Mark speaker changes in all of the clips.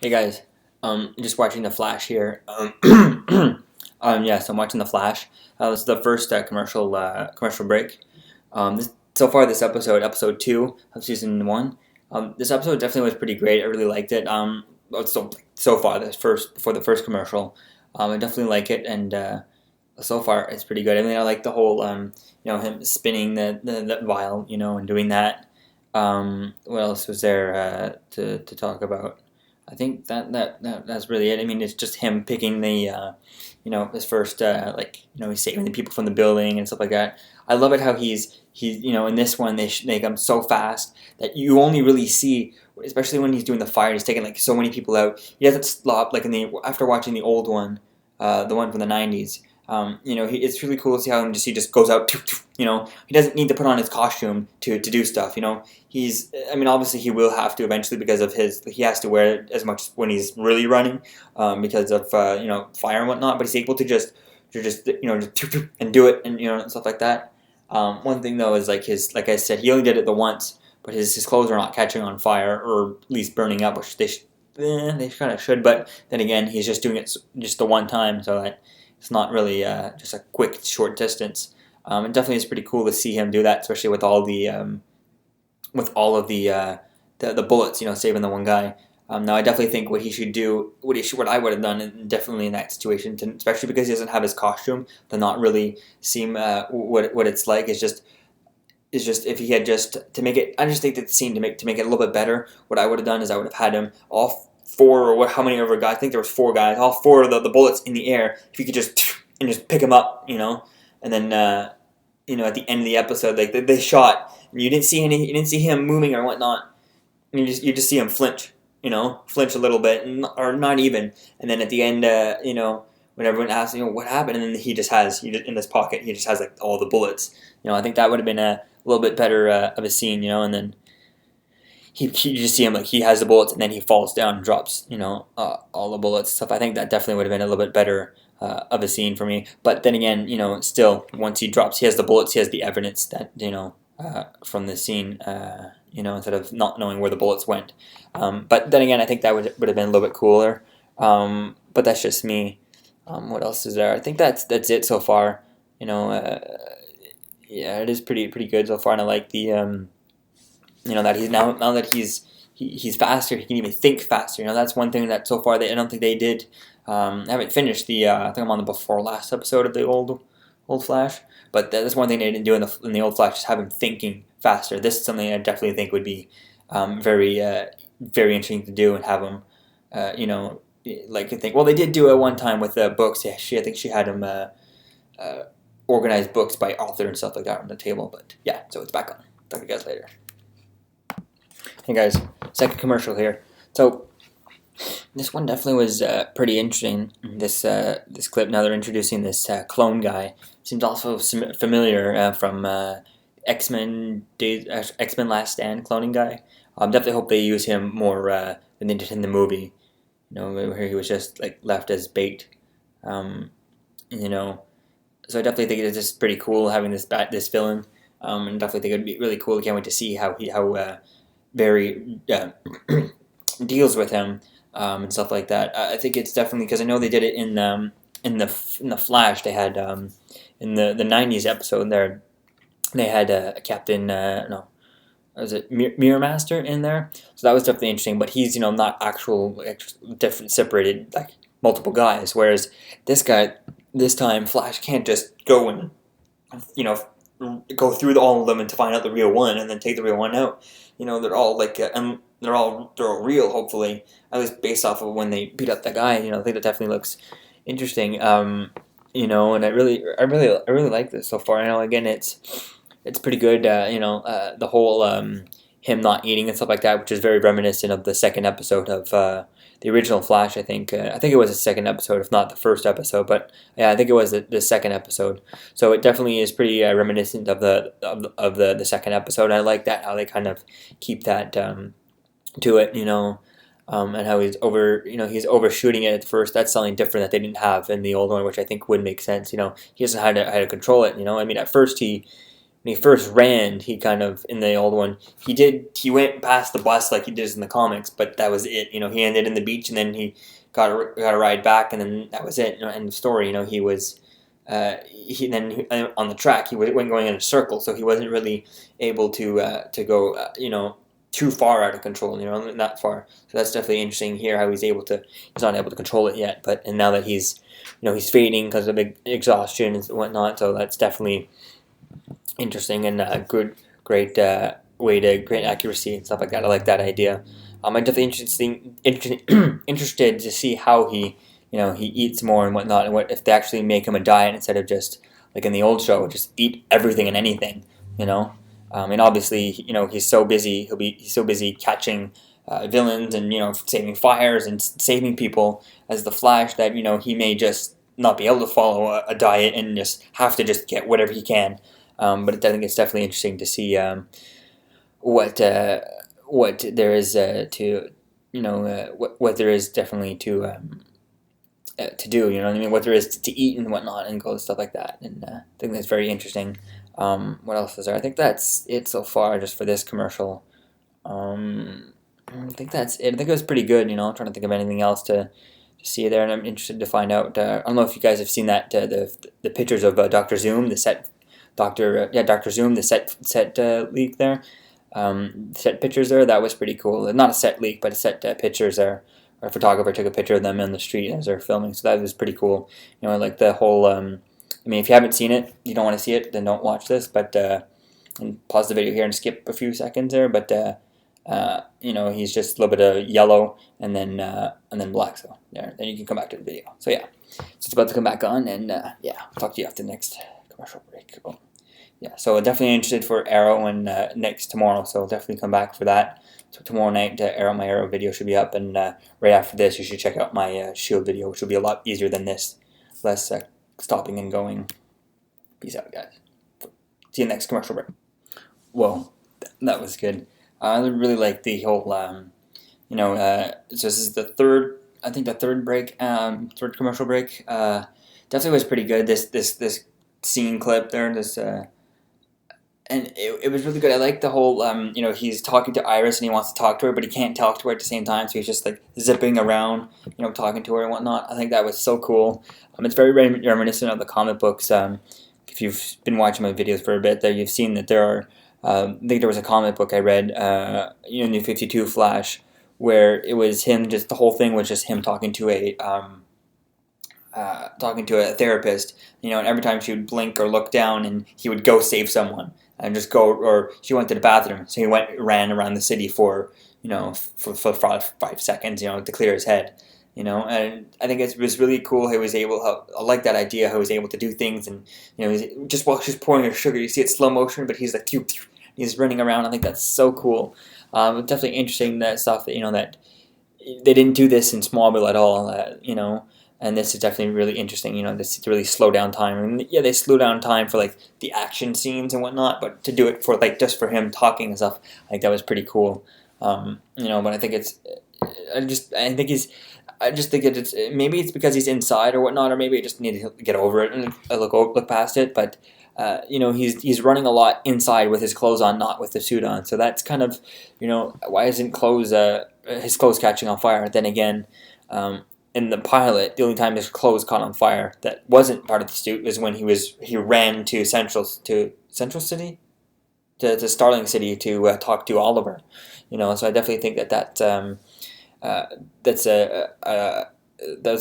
Speaker 1: Hey guys, just watching The Flash here. Yeah, so I'm watching The Flash. This is the first commercial break. So far, this episode 2 of season 1, this episode definitely was pretty great. I really liked it. So far, the first commercial, I definitely like it, and so far it's pretty good. I mean, I like the whole, him spinning the vial, and doing that. What else was there to talk about? I think that's really it. I mean, it's just him picking his first, he's saving the people from the building and stuff like that. I love it how he's in this one they come so fast that you only really see, especially when he's doing the fire. He's taking like so many people out. He doesn't stop like after watching the old one, the one from the '90s. It's really cool to see how he just goes out. He doesn't need to put on his costume to do stuff. Obviously he will have to eventually because of he has to wear it as much when he's really running, because of fire and whatnot. But he's able to just and do it and stuff like that. One thing though is like I said, he only did it the once, but his clothes are not catching on fire or at least burning up, which they kind of should. But then again, he's just doing it just the one time, so that it's not really just a quick short distance. It definitely is pretty cool to see him do that, especially with all the bullets, saving the one guy. Now, I definitely think what he should do, what I would have done, definitely in that situation, especially because he doesn't have his costume, to not really seem what it's like. Is just if he had just to make it. I just think that the scene to make it a little bit better. What I would have done is I would have had him all four or how many other guys? I think there was four guys, all four of the bullets in the air. If you could just pick him up, and then at the end of the episode, like they shot, and you didn't see him moving or whatnot. And you just see him flinch a little bit, or not even. And then at the end, when everyone asks, what happened, and then in his pocket, he just has like all the bullets. I think that would have been a little bit better of a scene, and then you just see him like he has the bullets, and then he falls down and drops, all the bullets and stuff. I think that definitely would have been a little bit better of a scene for me. But then again, still once he drops, he has the bullets, he has the evidence that from the scene, instead of not knowing where the bullets went. But then again, I think that would have been a little bit cooler. But that's just me. What else is there? I think that's it so far. Yeah, it is pretty good so far, and I like the that he's now that he's faster, he can even think faster. That's one thing that so far I don't think they did. I haven't finished I think I'm on the before last episode of the old Flash, but that's one thing they didn't do in the old Flash, just have him thinking faster. This is something I definitely think would be very interesting to do and have him, like I think. Well, they did do it one time with books. Yeah, I think she had him organize books by author and stuff like that on the table. But yeah, so it's back on. Talk to you guys later. Hey guys, second commercial here. So this one definitely was pretty interesting. This clip. Now they're introducing this clone guy. Seems also familiar from X-Men Last Stand cloning guy. Definitely hope they use him more than they did in the movie. Where he was just like left as bait. So I definitely think it's just pretty cool having this villain. And definitely think it'd be really cool. I can't wait to see how Barry deals with him, and stuff like that. I think it's definitely because I know they did it in the Flash. They had in the '90s episode there. They had a Captain no, was it Mirror Master in there? So that was definitely interesting. But he's not actual different separated like multiple guys. Whereas this time Flash can't just go and go through all of them and to find out the real one and then take the real one out. They're all like and they're all real. Hopefully, at least based off of when they beat up that guy. I think that definitely looks interesting. And I really like this so far. Again, it's pretty good. The whole him not eating and stuff like that, which is very reminiscent of the second episode of the original Flash. I think it was the second episode, if not the first episode. But yeah, I think it was the second episode. So it definitely is pretty reminiscent of the second episode. I like that how they kind of keep that to it. And how he's overshooting it at first. That's something different that they didn't have in the old one, which I think would make sense. He doesn't know how to control it. At first when he first ran, he kind of, in the old one, he went past the bus like he did in the comics, but that was it. He ended in the beach, and then he got a ride back, and then that was it. End of story. He was. On the track, he went going in a circle, so he wasn't really able to go too far out of control, not far. So that's definitely interesting here how he's not able to control it yet, and now that he's fading because of exhaustion and whatnot, so that's definitely interesting and great great accuracy and stuff like that. I like that idea. I'm definitely interested to see how he eats more and whatnot, and what if they actually make him a diet instead of just like in the old show, just eat everything and anything, and obviously, he's so busy. He's so busy catching villains and saving fires and saving people as the Flash that he may just not be able to follow a diet and just have to just get whatever he can. But I think it's definitely interesting to see what there is what there is definitely to do, what there is to eat and whatnot, and go and stuff like that. And I think that's very interesting. What else is there? I think that's it so far, just for this commercial. I think that's it. I think it was pretty good. I'm trying to think of anything else to see there, and I'm interested to find out. I don't know if you guys have seen that the pictures of Doctor Zoom, the set Doctor Zoom, the set leak there. Set pictures there. That was pretty cool. Not a set leak, but a set pictures there. A photographer took a picture of them in the street as they're filming, so that was pretty cool. Like the whole. If you haven't seen it, you don't want to see it, then don't watch this. But and pause the video here and skip a few seconds there. But he's just a little bit of yellow and then black. So there, then you can come back to the video. So yeah, so it's about to come back on, and I'll talk to you after the next commercial break. Cool. Yeah, so definitely interested for Arrow and next tomorrow. So definitely come back for that. So tomorrow night, my Arrow video should be up, and right after this, you should check out my Shield video, which will be a lot easier than this, less stopping and going. Peace out, guys. See you next commercial break. Whoa, that was good. I really like the whole, so this is the third break, third commercial break. Definitely was pretty good. This scene clip there, and it was really good. I like the whole, he's talking to Iris and he wants to talk to her, but he can't talk to her at the same time, so he's just like zipping around, talking to her and whatnot. I think that was so cool. It's very reminiscent of the comic books. If you've been watching my videos for a bit, there you've seen that there are. I think there was a comic book I read, New 52 Flash, where it was him. Just the whole thing was just him talking to a therapist. And every time she would blink or look down, and he would go save someone and just go. Or she went to the bathroom, so he ran around the city for 5 seconds, to clear his head. And I think it was really cool. I like that idea. How he was able to do things, and just while she's pouring her sugar, you see it slow motion, but he's like, he's running around. I think that's so cool. Definitely interesting that stuff that they didn't do this in Smallville at all. And this is definitely really interesting. This to really slow down time. And yeah, they slow down time for like the action scenes and whatnot, but to do it for like just for him talking and stuff, I think that was pretty cool. But I think I just think it's maybe it's because he's inside or whatnot, or maybe I just need to get over it and look past it. But he's running a lot inside with his clothes on, not with the suit on. So that's kind of why isn't his clothes catching on fire? Then again, in the pilot, the only time his clothes caught on fire that wasn't part of the suit was when he ran to Central City, to Starling City to talk to Oliver. So I definitely think that's a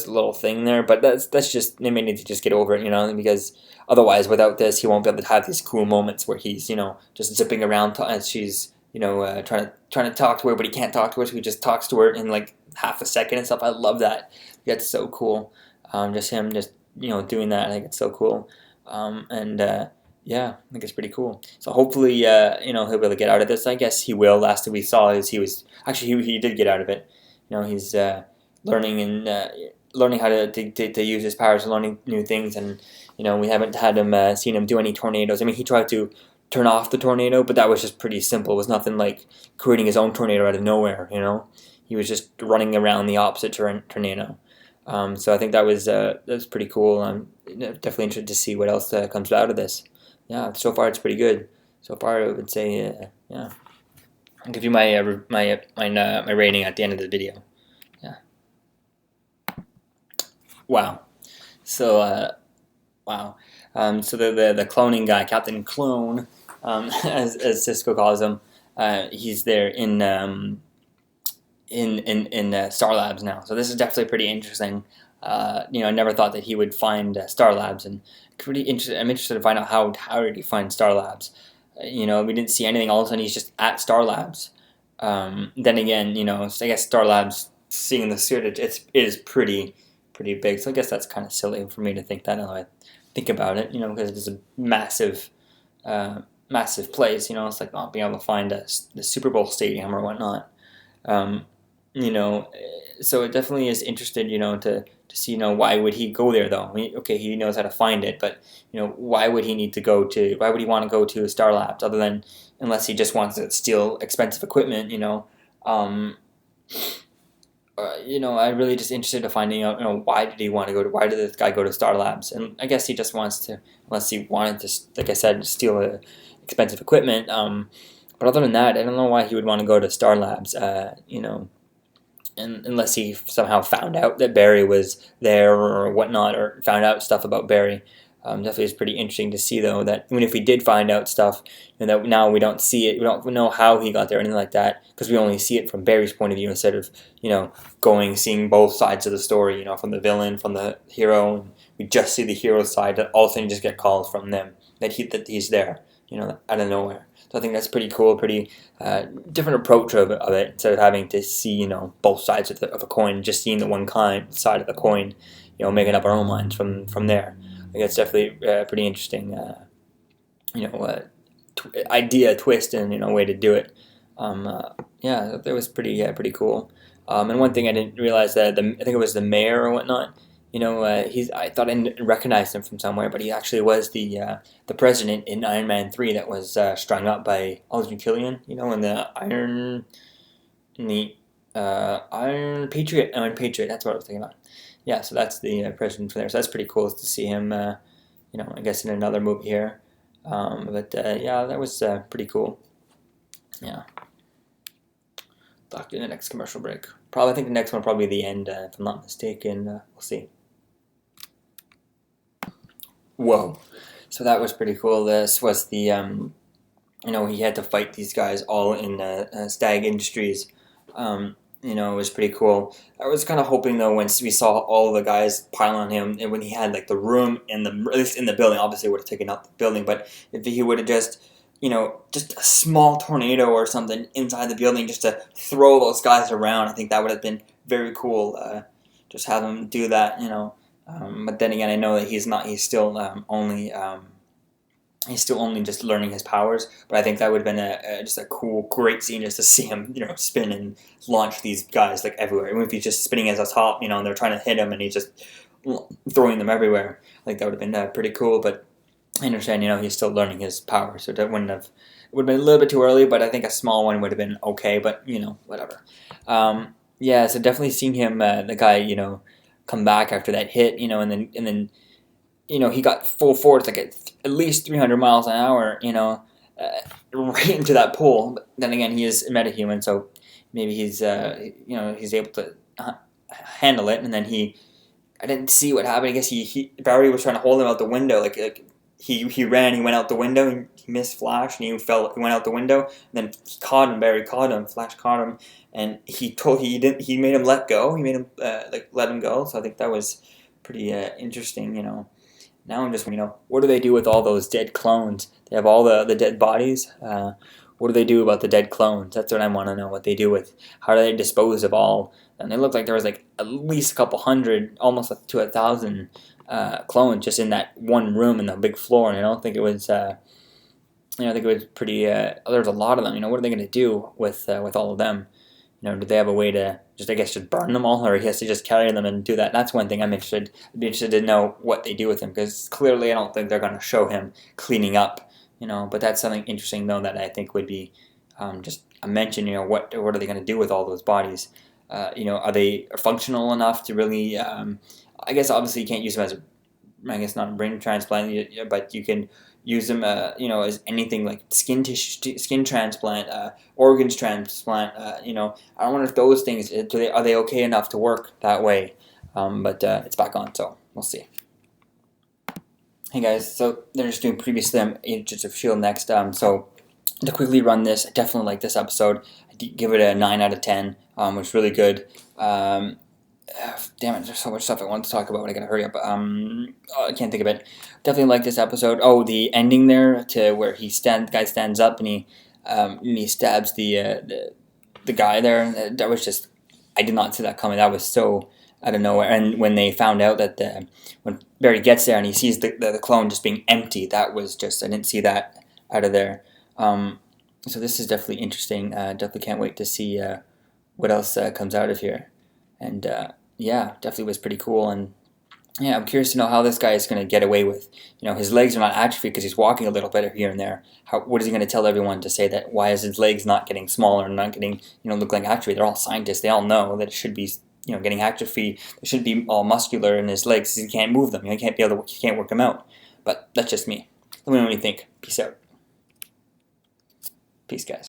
Speaker 1: little thing there, but that's just they may need to just get over it, because otherwise, without this, he won't be able to have these cool moments where he's just zipping around as she's trying to talk to her, but he can't talk to her, so he just talks to her in like half a second and stuff. I love that. That's so cool. Just him doing that. I think it's so cool. Yeah, I think it's pretty cool. So hopefully, he'll be able to get out of this. I guess he will. Last thing we saw is he did get out of it. He's learning how to use his powers and learning new things. And we haven't had him seen him do any tornadoes. I mean, he tried to turn off the tornado, but that was just pretty simple. It was nothing like creating his own tornado out of nowhere. He was just running around the opposite tornado. So I think that was pretty cool. I'm definitely interested to see what else comes out of this. Yeah, so far it's pretty good. So far, I would say, yeah. I'll give you my rating at the end of the video. Yeah. Wow. So wow. So the cloning guy, Captain Clone, as Cisco calls him, he's there in Star Labs now. So this is definitely pretty interesting. I never thought that he would find Star Labs, and pretty interested. I'm interested to find out how did he find Star Labs. We didn't see anything. All of a sudden, he's just at Star Labs. Then again, I guess Star Labs seeing the suit, it is pretty big. So I guess that's kind of silly for me to think that. Now I think about it, because it's a massive place. It's like not being able to find the Super Bowl stadium or whatnot. Um, so it definitely is interested, to see, why would he go there though? I mean, okay, he knows how to find it, but why would he why would he want to go to Star Labs other than unless he just wants to steal expensive equipment, um, I'm really just interested in finding out, why did this guy go to Star Labs? And I guess he just wants to, unless he wanted to, like I said, steal expensive equipment. But other than that, I don't know why he would want to go to Star Labs, and unless he somehow found out that Barry was there or whatnot, or found out stuff about Barry. Definitely is pretty interesting to see, though, that even if we did find out stuff, that now we don't see it, we don't know how he got there or anything like that, because we only see it from Barry's point of view instead of, seeing both sides of the story, from the villain, from the hero, and we just see the hero's side, that all of a sudden you just get calls from them, that he's there, out of nowhere. So I think that's pretty cool, pretty different approach of it, instead of having to see, both sides of a coin, just seeing the one side of the coin, making up our own minds from there. I think it's definitely pretty interesting, idea, twist, and way to do it. Yeah, that was pretty cool. And one thing I didn't realize that I think it was the mayor or whatnot. I thought I recognized him from somewhere, but he actually was the president in Iron Man 3 that was strung up by Aldrich Killian. In the Iron Patriot. That's what I was thinking about. Yeah, so that's the president from there. So that's pretty cool to see him. I guess in another movie here. But yeah, that was pretty cool. Yeah. Talk to you in the next commercial break. I think the next one will probably be the end, if I'm not mistaken. We'll see. Whoa. So that was pretty cool. This was the, he had to fight these guys all in Stag Industries. It was pretty cool. I was kind of hoping, though, once we saw all the guys pile on him, and when he had, the room at least in the building, obviously would have taken out the building, but if he would have just a small tornado or something inside the building just to throw those guys around, I think that would have been very cool. Just have him do that, but then again, I know that he's still only just learning his powers, but I think that would have been just a cool, great scene just to see him, spin and launch these guys everywhere. Even if he's just spinning as a top, and they're trying to hit him and he's just throwing them everywhere. I think that would have been pretty cool, but I understand, he's still learning his powers, so it would have been a little bit too early, but I think a small one would have been okay, but, whatever. Yeah, so definitely seeing him, the guy, come back after that hit, and then he got full force, at least 300 miles an hour, right into that pool. But then again, he is a metahuman, so maybe he's able to handle it. And then I didn't see what happened. I guess Barry was trying to hold him out the window, he ran, he went out the window, and he missed Flash, and he went out the window, and then Barry caught him, Flash caught him, and he made him let go, he made him, let him go, so I think that was pretty interesting, Now I'm just, what do they do with all those dead clones? They have all the dead bodies, what do they do about the dead clones? That's what I want to know, what they do with, how do they dispose of all, and it looked like there was, at least a couple hundred, almost to 1,000, clones just in that one room in the big floor, and I don't think it was, I think it was pretty, there's a lot of them, what are they going to do with all of them? Do they have a way to just burn them all, or he has to just carry them and do that? That's one thing I'd be interested to know what they do with them, because clearly I don't think they're going to show him cleaning up, but that's something interesting, though, that I think would be just a mention, what are they going to do with all those bodies? Are they functional enough to really, I guess obviously you can't use them as I guess not a brain transplant, but you can use them, as anything like skin tissue, skin transplant, organs transplant. I wonder if those things are they okay enough to work that way? But it's back on, so we'll see. Hey guys, so they're just doing previously. I'm Agents of Shield next. So to quickly run this, I definitely like this episode. I give it a 9 out of 10. It's really good. Damn it, there's so much stuff I want to talk about, but I gotta hurry up. I can't think of it. Definitely like this episode. Oh, the ending there to where the guy stands up and he stabs the guy there. That was just, I did not see that coming. That was so out of nowhere. And when they found out that when Barry gets there and he sees the clone just being empty, that was just, I didn't see that out of there. So this is definitely interesting. Definitely can't wait to see what else comes out of here. And yeah, definitely was pretty cool. And yeah, I'm curious to know how this guy is going to get away with, his legs are not atrophied because he's walking a little bit here and there. What is he going to tell everyone to say that? Why is his legs not getting smaller and not getting, look like atrophy? They're all scientists. They all know that it should be, getting atrophy. It should be all muscular in his legs. He can't move them. He can't work them out. But that's just me. Let me know what you think. Peace out. Peace, guys.